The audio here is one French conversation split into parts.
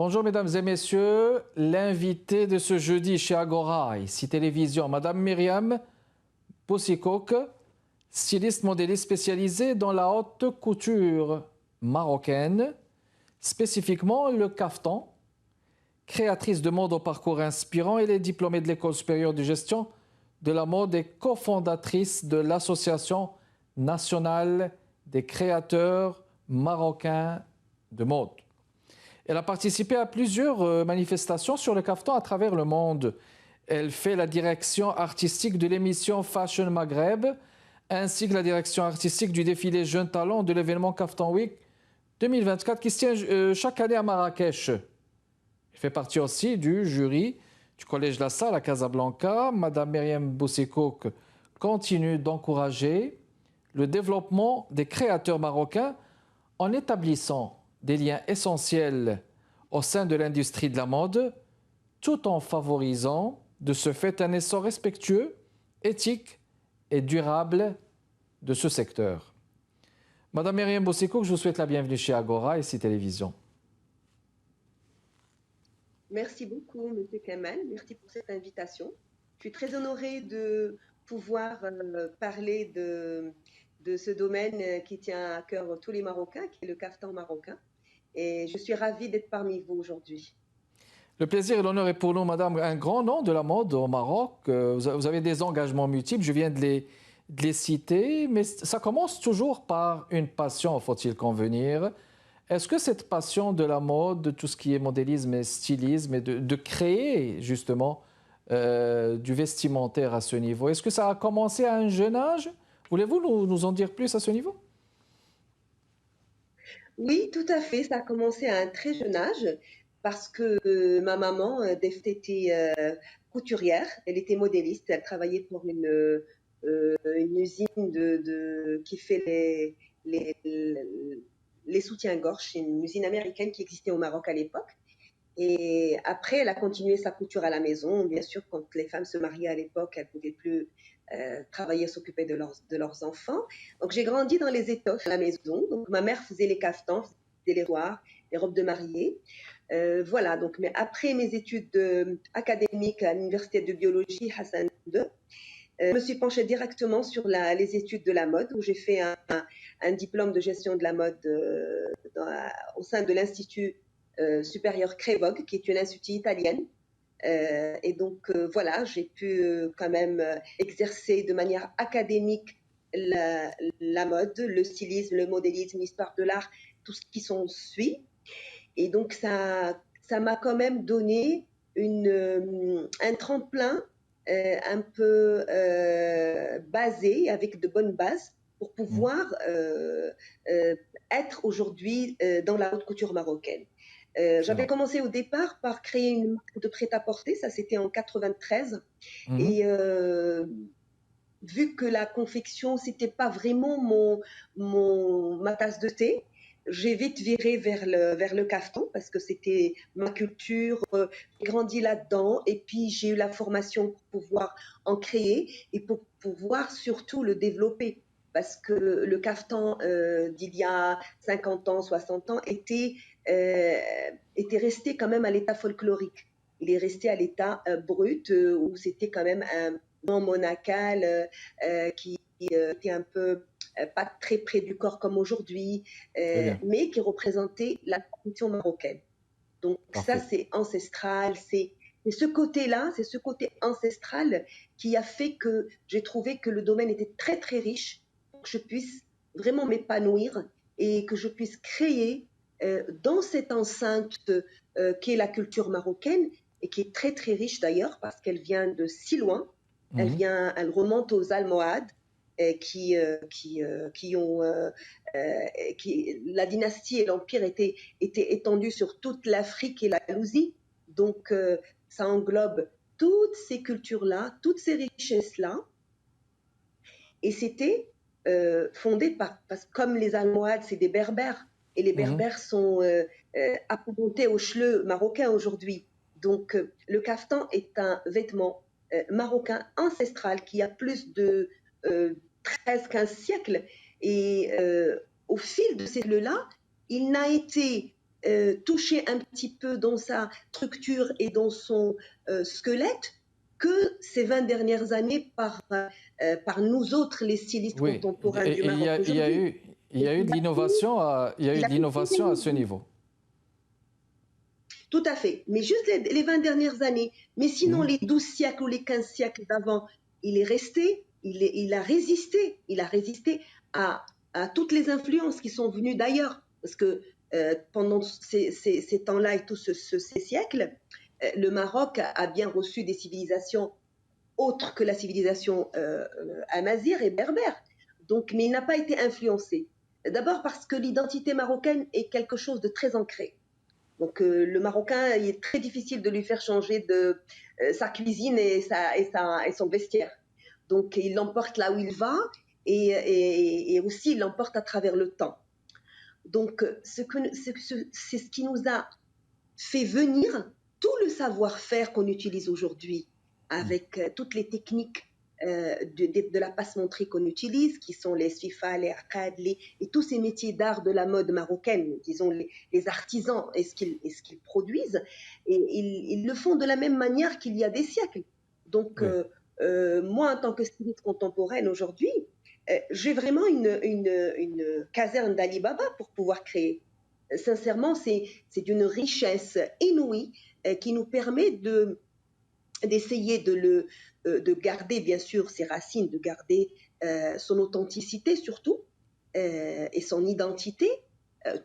Bonjour mesdames et messieurs, l'invité de ce jeudi chez Agora, ici Télévision, Madame Myriam Boussikouk, styliste modéliste spécialisée dans la haute couture marocaine, spécifiquement le kaftan, créatrice de mode au parcours inspirant. Elle est diplômée de l'École supérieure de gestion de la mode et cofondatrice de l'Association nationale des créateurs marocains de mode. Elle a participé à plusieurs manifestations sur le kaftan à travers le monde. Elle fait la direction artistique de l'émission Fashion Maghreb, ainsi que la direction artistique du défilé Jeunes Talents de l'événement Kaftan Week 2024 qui se tient chaque année à Marrakech. Elle fait partie aussi du jury du Collège La Salle à Casablanca. Madame Myriam Boussikouk continue d'encourager le développement des créateurs marocains en établissant des liens essentiels au sein de l'industrie de la mode, tout en favorisant de ce fait un essor respectueux, éthique et durable de ce secteur. Madame Myriam Boussikouk, je vous souhaite la bienvenue chez Agora et ici Télévision. Merci beaucoup, Monsieur Kamal. Merci pour cette invitation. Je suis très honorée de pouvoir parler de ce domaine qui tient à cœur tous les Marocains, qui est le kaftan marocain. Et je suis ravie d'être parmi vous aujourd'hui. Le plaisir et l'honneur est pour nous, Madame. Un grand nom de la mode au Maroc. Vous avez des engagements multiples, je viens de les citer, mais ça commence toujours par une passion, faut-il convenir. Est-ce que cette passion de la mode, de tout ce qui est modélisme et stylisme, et de créer justement du vestimentaire à ce niveau, est-ce que ça a commencé à un jeune âge? Voulez-vous nous en dire plus à ce niveau? Oui, tout à fait. Ça a commencé à un très jeune âge parce que ma maman, était couturière. Elle était modéliste. Elle travaillait pour une usine qui fait les, les soutiens-gorge. C'est une usine américaine qui existait au Maroc à l'époque. Et après, elle a continué sa couture à la maison. Bien sûr, quand les femmes se mariaient à l'époque, elles ne pouvaient plus travailler, s'occuper de leurs enfants. Donc, j'ai grandi dans les étoffes à la maison. Donc, ma mère faisait les caftans, faisait les soirs, les robes de mariée. Voilà, donc, mais après mes études académiques à l'université de biologie Hassan II, je me suis penchée directement sur les études de la mode, où j'ai fait un diplôme de gestion de la mode au sein de l'Institut supérieur Crévogue, qui est une institut italienne. Et donc, voilà, j'ai pu quand même exercer de manière académique la mode, le stylisme, le modélisme, l'histoire de l'art, tout ce qui s'ensuit. Et donc, ça m'a quand même donné un tremplin un peu basé, avec de bonnes bases, pour pouvoir être aujourd'hui dans la haute couture marocaine. J'avais commencé au départ par créer une marque de prêt-à-porter, ça c'était en 93. Et vu que la confection, c'était pas vraiment ma tasse de thé, j'ai vite viré vers le kaftan parce que c'était ma culture, j'ai grandi là-dedans et puis j'ai eu la formation pour pouvoir en créer et pour pouvoir surtout le développer. Parce que le kaftan d'il y a 50 ans, 60 ans était resté quand même à l'état folklorique. Il est resté à l'état brut où c'était quand même un vent monacal qui était un peu pas très près du corps comme aujourd'hui, mais qui représentait la tradition marocaine. Donc ça, c'est ancestral, c'est ce côté-là, c'est ce côté ancestral qui a fait que j'ai trouvé que le domaine était très très riche pour que je puisse vraiment m'épanouir et que je puisse créer dans cette enceinte qui est la culture marocaine et qui est très très riche d'ailleurs parce qu'elle vient de si loin. Elle remonte aux Almohades la dynastie et l'empire étaient étendus sur toute l'Afrique et l'Andalousie. Donc, ça englobe toutes ces cultures-là, toutes ces richesses-là. Et c'était fondé parce que comme les Almohades, c'est des Berbères, et les Berbères sont apparentés aux chleux marocains aujourd'hui. Donc, le kaftan est un vêtement marocain ancestral qui a plus de 13-15 siècles. Et au fil de ces siècles-là, il n'a été touché un petit peu dans sa structure et dans son squelette que ces 20 dernières années par nous autres, les stylistes Oui, contemporains du et Maroc aujourd'hui. il y Et a eu de l'innovation il y a eu il de a pu l'innovation à ce pérenniser. niveau. Tout à fait. Mais juste les 20 dernières années. Mais sinon, Mhm. les 12 siècles ou les 15 siècles d'avant, il est resté, il a résisté à toutes les influences qui sont venues d'ailleurs. Parce que pendant ces temps-là et tous ces siècles, le Maroc a bien reçu des civilisations autres que la civilisation amazigh et berbère. Donc, mais il n'a pas été influencé. D'abord parce que l'identité marocaine est quelque chose de très ancré. Donc le Marocain, il est très difficile de lui faire changer de sa cuisine et son vestiaire. Donc il l'emporte là où il va et aussi il l'emporte à travers le temps. Donc c'est ce qui nous a fait venir tout le savoir-faire qu'on utilise aujourd'hui avec toutes les techniques de la passementerie qu'on utilise, qui sont les sfifa, les arcades, et tous ces métiers d'art de la mode marocaine, disons les artisans et ce qu'ils produisent, et ils le font de la même manière qu'il y a des siècles. Donc, Oui. moi, en tant que styliste contemporaine aujourd'hui, j'ai vraiment une caserne d'Ali Baba pour pouvoir créer. Sincèrement, c'est d'une richesse inouïe qui nous permet d'essayer de garder, bien sûr, ses racines, de garder son authenticité surtout et son identité,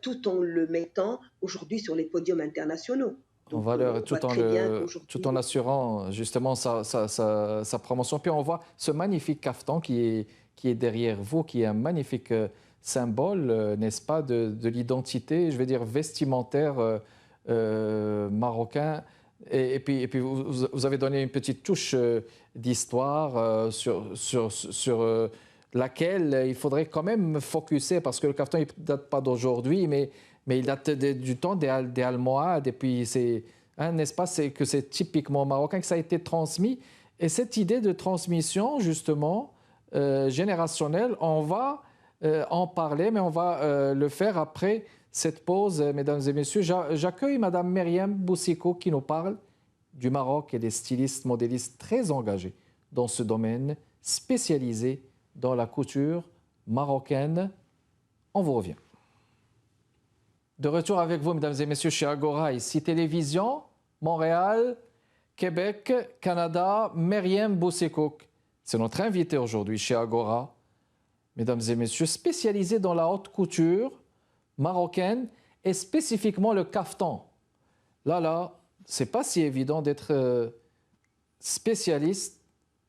tout en le mettant aujourd'hui sur les podiums internationaux. En Donc, valeur, on voit très bien tout qu'aujourd'hui, en assurant justement sa promotion. Puis on voit ce magnifique caftan qui est derrière vous, qui est un magnifique symbole, n'est-ce pas, de l'identité, je vais dire, vestimentaire marocain. Et puis vous avez donné une petite touche d'histoire sur laquelle il faudrait quand même focuser, parce que le caftan, il ne date pas d'aujourd'hui, mais il date du temps des Almohades. Et puis, hein, n'est-ce pas, c'est que c'est typiquement marocain que ça a été transmis. Et cette idée de transmission, justement, générationnelle, on va en parler, mais on va le faire après cette pause, mesdames et messieurs. J'accueille Madame Myriam Boussiko qui nous parle du Maroc et des stylistes modélistes très engagés dans ce domaine, spécialisés dans la couture marocaine. On vous revient. De retour avec vous, mesdames et messieurs, chez Agora, ici Télévision, Montréal, Québec, Canada, Myriam Boussikouk. C'est notre invité aujourd'hui chez Agora. Mesdames et messieurs, spécialisée dans la haute couture marocaine et spécifiquement le caftan. Là, c'est pas si évident d'être spécialiste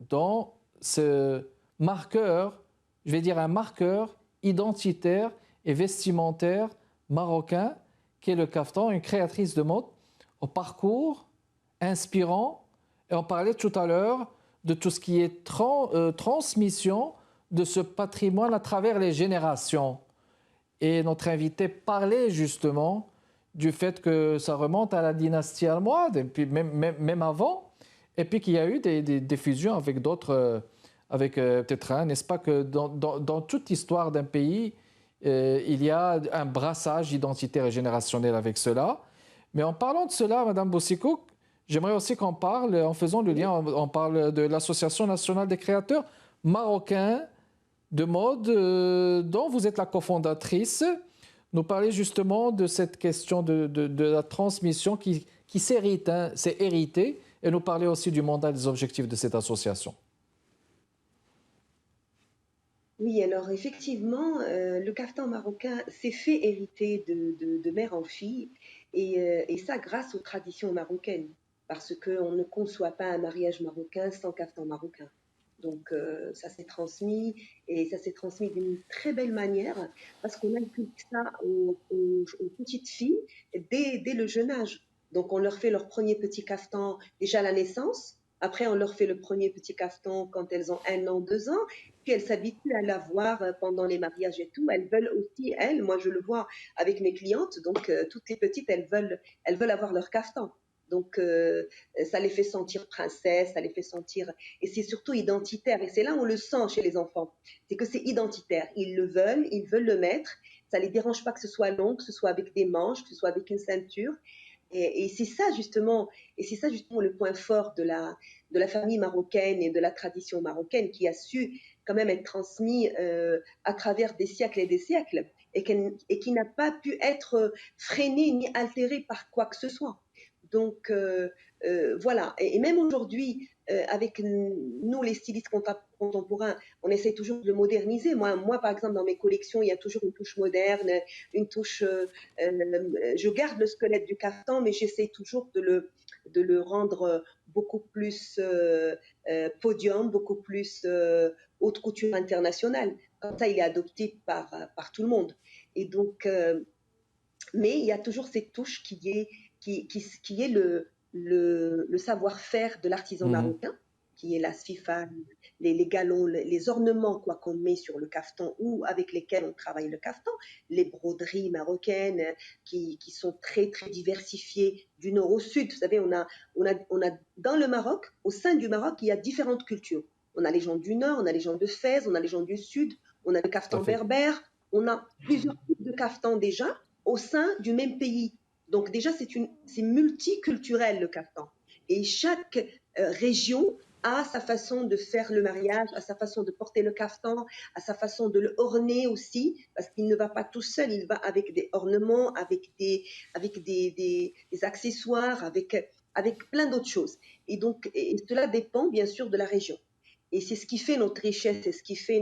dans ce marqueur, je vais dire un marqueur identitaire et vestimentaire marocain qui est le caftan, une créatrice de mode au parcours inspirant. Et on parlait tout à l'heure de tout ce qui est transmission de ce patrimoine à travers les générations. Et notre invité parlait justement du fait que ça remonte à la dynastie almohade, et puis même avant, et puis qu'il y a eu des fusions avec d'autres, avec peut-être un, n'est-ce pas, que dans toute l'histoire d'un pays, il y a un brassage identitaire et générationnel avec cela. Mais en parlant de cela, Madame Boussikouk, j'aimerais aussi qu'on parle, en faisant le lien, on parle de l'Association nationale des créateurs marocains de mode, dont vous êtes la cofondatrice. Nous parler justement de cette question de la transmission qui s'hérite, hein, c'est hérité, et nous parler aussi du mandat et des objectifs de cette association. oui, alors effectivement, le caftan marocain s'est fait hériter de mère en fille, et ça grâce aux traditions marocaines, parce qu'on ne conçoit pas un mariage marocain sans caftan marocain. Donc ça s'est transmis, et ça s'est transmis d'une très belle manière, parce qu'on inculque ça aux petites filles dès le jeune âge. Donc on leur fait leur premier petit caftan déjà à la naissance. Après, on leur fait le premier petit caftan quand elles ont 1 an, 2 ans, puis elles s'habituent à l'avoir pendant les mariages et tout. Elles veulent aussi, moi je le vois avec mes clientes, donc toutes les petites, elles veulent avoir leur caftan. Donc ça les fait sentir princesses, ça les fait sentir, et c'est surtout identitaire. Et c'est là où on le sent chez les enfants, c'est que c'est identitaire. Ils le veulent, ils veulent le mettre. ça les dérange pas que ce soit long, que ce soit avec des manches, que ce soit avec une ceinture. Et c'est ça justement, le point fort de la famille marocaine et de la tradition marocaine qui a su quand même être transmis à travers des siècles et des siècles et qui n'a pas pu être freiné ni altéré par quoi que ce soit. Donc voilà, et même aujourd'hui, avec nous les stylistes contemporains, on essaie toujours de le moderniser. Moi, par exemple, dans mes collections, il y a toujours une touche moderne, une touche. Je garde le squelette du carton, mais j'essaie toujours de le rendre beaucoup plus podium, beaucoup plus haute couture internationale. Comme ça, il est adopté par tout le monde. Et donc, mais il y a toujours cette touche qui est le savoir-faire de l'artisan Mhm. marocain, qui est la sfifa, les galons, les ornements quoi qu'on met sur le caftan ou avec lesquels on travaille le caftan, les broderies marocaines qui sont très très diversifiées du nord au sud. Vous savez, on a dans le Maroc, au sein du Maroc, il y a différentes cultures. On a les gens du nord, on a les gens de Fès, on a les gens du sud, on a le Tout à caftan fait. berbère, on a plusieurs types de caftans déjà au sein du même pays. Donc déjà, c'est multiculturel le kaftan. Et chaque région a sa façon de faire le mariage, a sa façon de porter le kaftan, a sa façon de le orner aussi, parce qu'il ne va pas tout seul, il va avec des ornements, avec des accessoires, avec plein d'autres choses. Et donc, et cela dépend bien sûr de la région. Et c'est ce qui fait notre richesse, c'est ce qui fait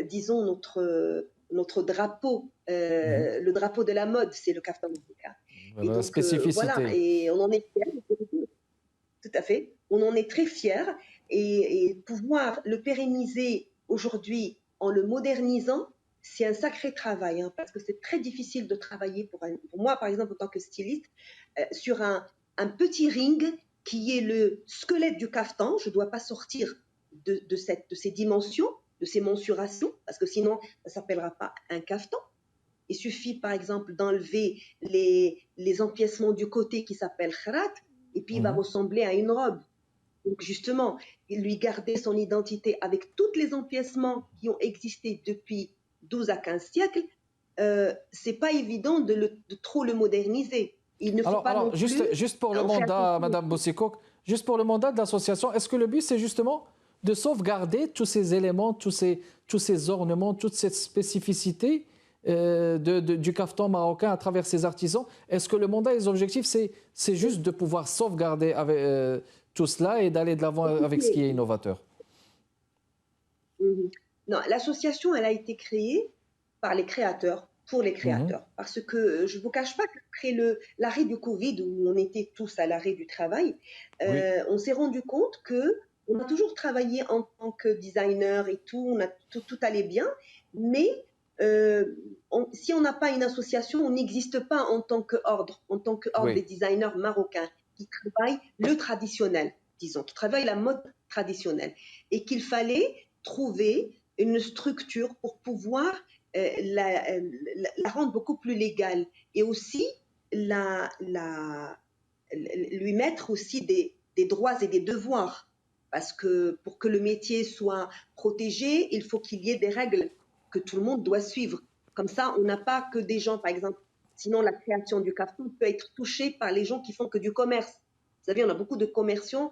disons, notre drapeau, Mhm. le drapeau de la mode, c'est le kaftan marocain. Et Voilà la donc, voilà, spécificité. et on en est fiers, tout à fait, on en est très fiers, et pouvoir le pérenniser aujourd'hui en le modernisant, c'est un sacré travail, hein, parce que c'est très difficile de travailler pour moi, par exemple, en tant que styliste, sur un petit ring qui est le squelette du kaftan. Je ne dois pas sortir de ces dimensions, de ces mensurations, parce que sinon, ça ne s'appellera pas un kaftan. Il suffit, par exemple, d'enlever les empiècements du côté qui s'appellent kharat, et puis il va Mhm. ressembler à une robe. Donc, justement, il lui garder son identité avec tous les empiècements qui ont existé depuis 12 à 15 siècles, c'est pas évident de trop le moderniser. Il ne faut pas non Alors plus juste pour le en faire mandat, attention Madame aussi. Boussikouk, juste pour le mandat de l'association, est-ce que le but, c'est justement de sauvegarder tous ces éléments, tous ces ornements, toute cette spécificité du caftan marocain à travers ses artisans? Est-ce que le mandat et les objectifs, c'est juste de pouvoir sauvegarder tout cela et d'aller de l'avant avec ce qui est innovateur? Mhm. Non, l'association, elle a été créée par les créateurs, pour les Mhm. créateurs. Parce que je ne vous cache pas qu'après l'arrêt du Covid, où on était tous à l'arrêt du travail, Oui, on s'est rendu compte que on a toujours travaillé en tant que designer et tout, tout allait bien, mais euh, si on n'a pas une association, on n'existe pas en tant que ordre des oui. designers marocains qui travaillent le traditionnel, disons, qui travaillent la mode traditionnelle. Et qu'il fallait trouver une structure pour pouvoir la rendre beaucoup plus légale et aussi la, la, lui mettre aussi des droits et des devoirs. Parce que pour que le métier soit protégé, il faut qu'il y ait des règles que tout le monde doit suivre. Comme ça, on n'a pas que des gens, par exemple, sinon la création du carton peut être touchée par les gens qui font que du commerce. Vous savez, on a beaucoup de commerçants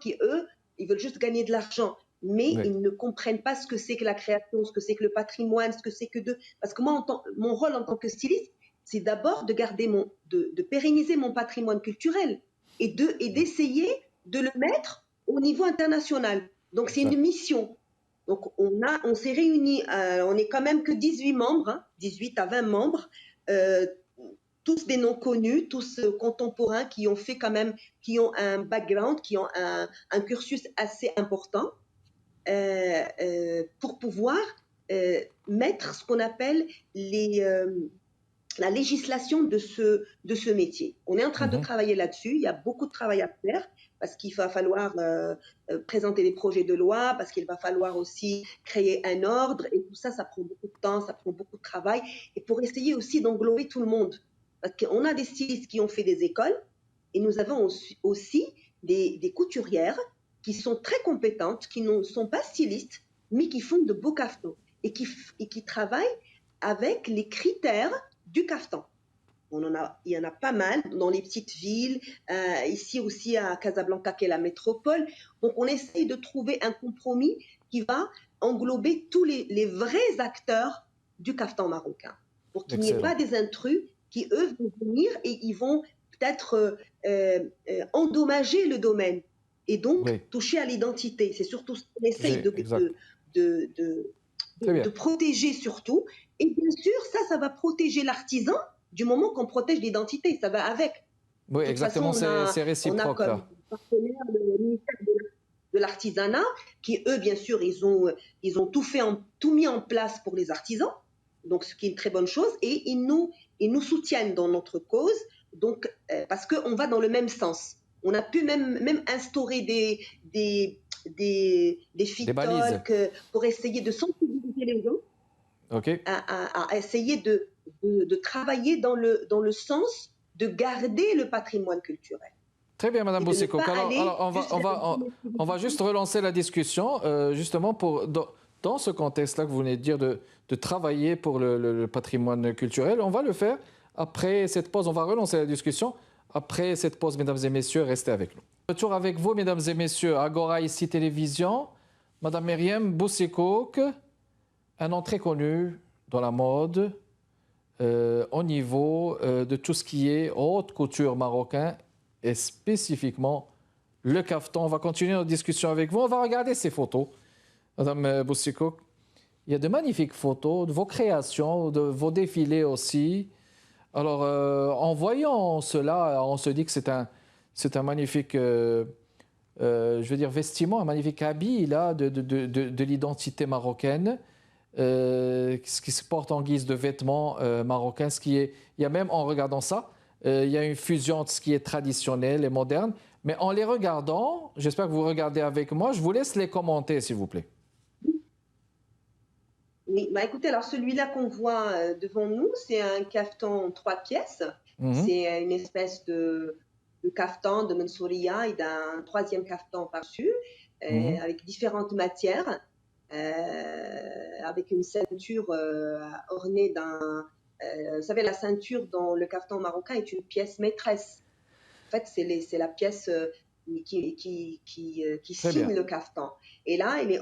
qui, eux, ils veulent juste gagner de l'argent, mais Oui. ils ne comprennent pas ce que c'est que la création, ce que c'est que le patrimoine, ce que c'est que de... Parce que moi, mon rôle en tant que styliste, c'est d'abord de garder de pérenniser mon patrimoine culturel et d'essayer de le mettre au niveau international. Donc c'est une Exact. mission. Donc on s'est réunis, on est quand même que 18 membres, hein, 18 à 20 membres, euh, tous des noms connus, tous contemporains qui ont fait quand même, qui ont un background, qui ont un cursus assez important pour pouvoir mettre ce qu'on appelle la législation de ce métier. On est en train de Mhm. travailler là-dessus. Il y a beaucoup de travail à faire parce qu'il va falloir présenter des projets de loi, parce qu'il va falloir aussi créer un ordre. Et tout ça, ça prend beaucoup de temps, ça prend beaucoup de travail. Et pour essayer aussi d'englober tout le monde. Parce qu'on a des stylistes qui ont fait des écoles et nous avons aussi des couturières qui sont très compétentes, qui ne sont pas stylistes, mais qui font de beaux cafetons et qui travaillent avec les critères du kaftan. Il y en a pas mal dans les petites villes, ici aussi à Casablanca, qui est la métropole. Donc, on essaye de trouver un compromis qui va englober tous les vrais acteurs du kaftan marocain, pour qu'il n'y ait pas Excellent. des intrus qui, eux, vont venir et ils vont peut-être endommager le domaine et donc Oui, toucher à l'identité. C'est surtout ce qu'on essaye exact. de, de, Très bien. de protéger surtout. Et bien sûr, ça va protéger l'artisan du moment qu'on protège l'identité, ça va avec. Oui, De toute façon, exactement, c'est on a réciproque comme là. partenaire le ministère de l'artisanat, qui eux, bien sûr, ils ont tout mis en place pour les artisans, donc ce qui est une très bonne chose, et ils nous soutiennent dans notre cause, donc, parce qu'on va dans le même sens. On a pu même instaurer des Des balises. FITOL pour essayer de sensibiliser les gens OK. à essayer de travailler dans le sens de garder le patrimoine culturel Très bien, Madame et de ne Boussikouk. pas Alors, aller juste vers la on va juste relancer la discussion, justement, dans ce contexte-là que vous venez de dire, de travailler pour le patrimoine culturel. On va le faire après cette pause. On va relancer la discussion après cette pause, mesdames et messieurs. Restez avec nous. Retour avec vous, mesdames et messieurs. Agora, ici, télévision. Madame Myriam Boussikouk, un nom très connu dans la mode, au niveau de tout ce qui est haute couture marocain et spécifiquement le caftan. On va continuer notre discussion avec vous. On va regarder ces photos, Madame Boussikouk. Il y a de magnifiques photos de vos créations, de vos défilés aussi. Alors, en voyant cela, on se dit que c'est un magnifique, je veux dire, vestiment, un magnifique habit là, de l'identité marocaine. Ce qui se porte en guise de vêtements marocains. Il y a même, en regardant ça, il y a une fusion de ce qui est traditionnel et moderne. Mais en les regardant, j'espère que vous regardez avec moi, je vous laisse les commenter, s'il vous plaît. Oui, bah écoutez, alors celui-là qu'on voit devant nous, c'est un caftan en 3 pièces. Mhm, C'est une espèce de caftan de Mansouria et d'un troisième caftan par-dessus, mhm. avec différentes matières, avec une ceinture ornée vous savez, la ceinture dans le caftan marocain est une pièce maîtresse. En fait, c'est la pièce qui Très signe bien. le caftan. Et là, il est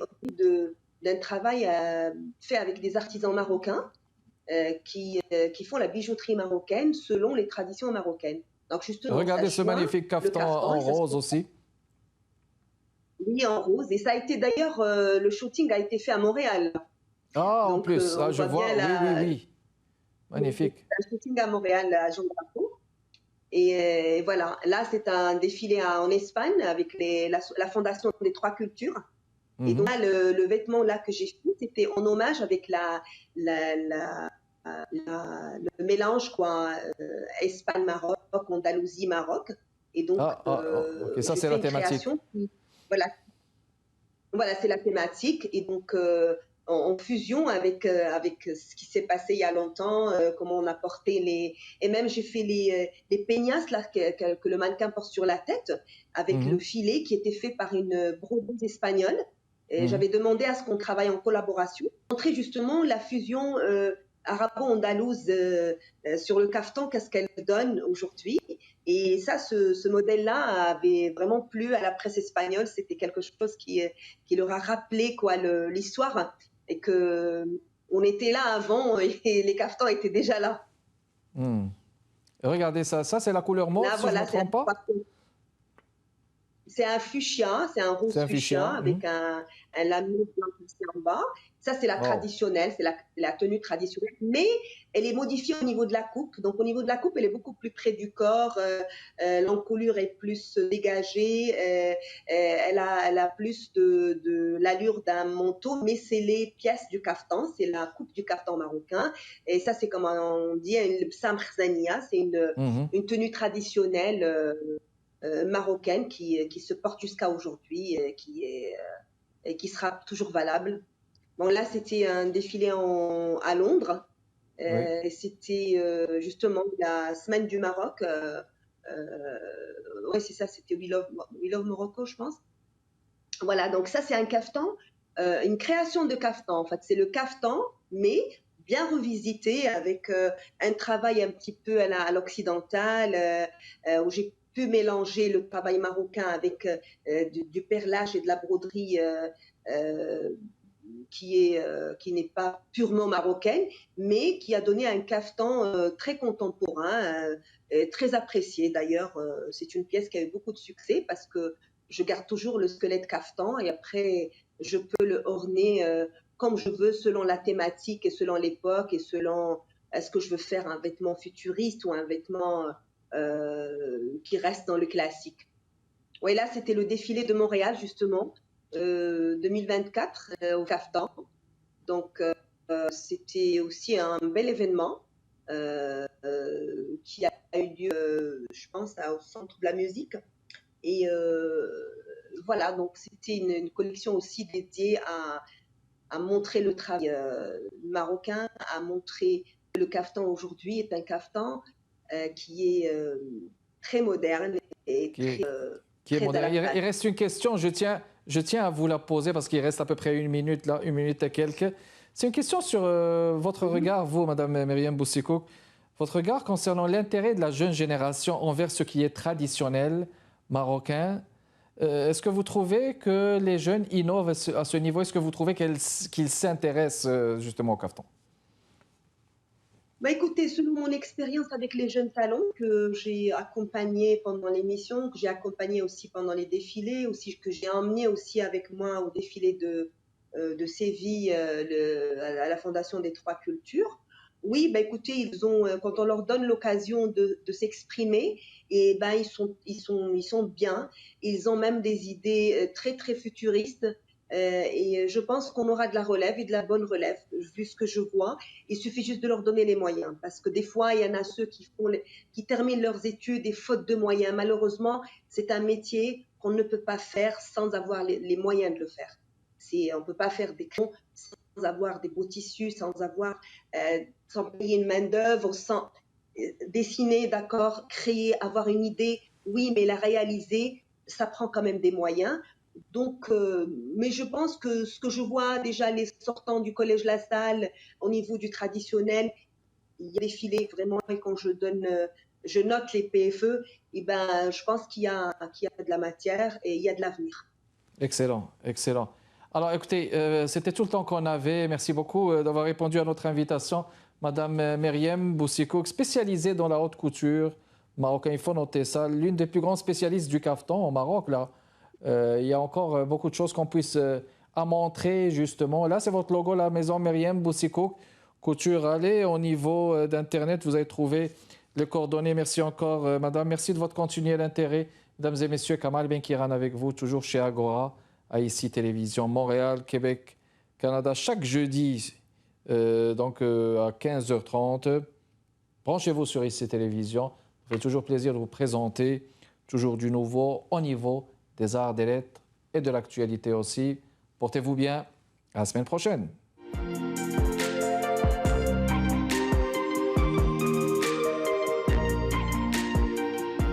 d'un travail fait avec des artisans marocains qui font la bijouterie marocaine selon les traditions marocaines. Donc justement, ça Regardez ce joint magnifique le caftan caftan en et ça se rose aussi. lit en rose. Et ça a été d'ailleurs, le shooting a été fait à Montréal. Ah, en Donc plus, ah, on je voit bien vois, oui, oui, oui. Magnifique. un shooting à Montréal, à Jean Drapeau. Et voilà, là c'est un défilé en Espagne avec la fondation des trois cultures. Et donc Mhm. là, le vêtement là que j'ai fait, c'était en hommage avec la, la, le mélange quoi, Espagne-Maroc, Andalousie-Maroc. Et donc, Ok, ça j'ai c'est fait la une thématique. création qui, voilà, voilà, c'est la thématique. Et donc, en fusion avec ce qui s'est passé il y a longtemps, comment on a porté les. Et même, j'ai fait les peignas là, que le mannequin porte sur la tête, avec le Mhm, filet qui était fait par une brodeuse espagnole. Et mhm. j'avais demandé à ce qu'on travaille en collaboration. Montrer justement la fusion arabo-andalouse sur le caftan, qu'est-ce qu'elle donne aujourd'hui. Et ça, ce modèle-là avait vraiment plu à la presse espagnole. C'était quelque chose qui leur a rappelé quoi l'histoire et que on était là avant et les caftans étaient déjà là. Hmm. Regardez ça, ça c'est la couleur mauve Là, si je ne me voilà, trompe pas. c'est un fuchsia, c'est un C'est rose un fuchsia fuchsia. Hmm. avec un lamier blanc ici en bas. Ça, c'est la Oh. traditionnelle, c'est la tenue traditionnelle, mais elle est modifiée au niveau de la coupe. Donc, au niveau de la coupe, elle est beaucoup plus près du corps. L'encolure est plus dégagée. Elle a plus de l'allure d'un manteau, mais c'est les pièces du caftan, c'est la coupe du caftan marocain. Et ça, c'est comme on dit, le psam khzania, c'est Mhm. une tenue traditionnelle marocaine qui se porte jusqu'à aujourd'hui et qui sera toujours valable. Bon, là, c'était un défilé à Londres. Oui. C'était justement la semaine du Maroc. Oui, c'est ça, c'était We Love Morocco, je pense. Voilà, donc ça, c'est un caftan, une création de caftan. En fait, c'est le caftan, mais bien revisité avec un travail un petit peu à l'occidental, où j'ai pu mélanger le travail marocain avec du perlage et de la broderie euh, qui n'est pas purement marocaine, mais qui a donné un caftan très contemporain, très apprécié. D'ailleurs, c'est une pièce qui a eu beaucoup de succès parce que je garde toujours le squelette caftan et après, je peux le orner comme je veux, selon la thématique et selon l'époque et selon est-ce que je veux faire un vêtement futuriste ou un vêtement qui reste dans le classique. Oui, là, c'était le défilé de Montréal, justement, 2024 au Caftan. Donc, c'était aussi un bel événement qui a eu lieu, je pense, au Centre de la musique. Et voilà, donc c'était une collection aussi dédiée à montrer le travail marocain, à montrer que le caftan aujourd'hui est un caftan qui est très moderne et qui, qui est très à moderne. la Il phase. reste une question, je tiens à vous la poser parce qu'il reste à peu près une minute, là, une minute et quelques. C'est une question sur votre regard, vous, Madame Myriam Boussikouk, votre regard concernant l'intérêt de la jeune génération envers ce qui est traditionnel marocain. Est-ce que vous trouvez que les jeunes innovent à ce niveau? Est-ce que vous trouvez qu'ils s'intéressent justement au caftan? Bah écoutez, selon mon expérience avec les jeunes talents que j'ai accompagnés pendant l'émission, que j'ai accompagnés aussi pendant les défilés, aussi que j'ai emmené aussi avec moi au défilé de Séville à la Fondation des Trois Cultures. Oui, bah écoutez, quand on leur donne l'occasion de s'exprimer, et ben ils sont bien. Ils ont même des idées très très futuristes. Et je pense qu'on aura de la relève et de la bonne relève, vu ce que je vois. Il suffit juste de leur donner les moyens, parce que des fois, il y en a ceux qui terminent leurs études et faute de moyens. Malheureusement, c'est un métier qu'on ne peut pas faire sans avoir les moyens de le faire. On ne peut pas faire des crayons sans avoir des beaux tissus, sans payer une main-d'œuvre, sans dessiner, d'accord, créer, avoir une idée, oui, mais la réaliser, ça prend quand même des moyens. Donc, mais je pense que ce que je vois déjà les sortants du collège La Salle au niveau du traditionnel, il y a des filets vraiment et quand je note les PFE, et ben, je pense qu'il y a de la matière et il y a de l'avenir. Excellent, excellent. Alors écoutez, c'était tout le temps qu'on avait. Merci beaucoup d'avoir répondu à notre invitation. Madame Myriam Boussikouk, spécialisée dans la haute couture marocaine, il faut noter ça, l'une des plus grandes spécialistes du caftan au Maroc. Là, il y a encore beaucoup de choses qu'on puisse à montrer justement. Là, c'est votre logo, la maison Myriam Boussikouk Couture. Allez au niveau d'Internet, vous allez trouver les coordonnées. Merci encore, Madame. Merci de votre continuel intérêt. Mesdames et messieurs, Kamal Benkiran avec vous, toujours chez Agora, à ICI Télévision, Montréal, Québec, Canada, chaque jeudi, à 15h30. Branchez-vous sur ICI Télévision. Ça fait toujours plaisir de vous présenter toujours du nouveau au niveau des arts, des lettres et de l'actualité aussi. Portez-vous bien. À la semaine prochaine.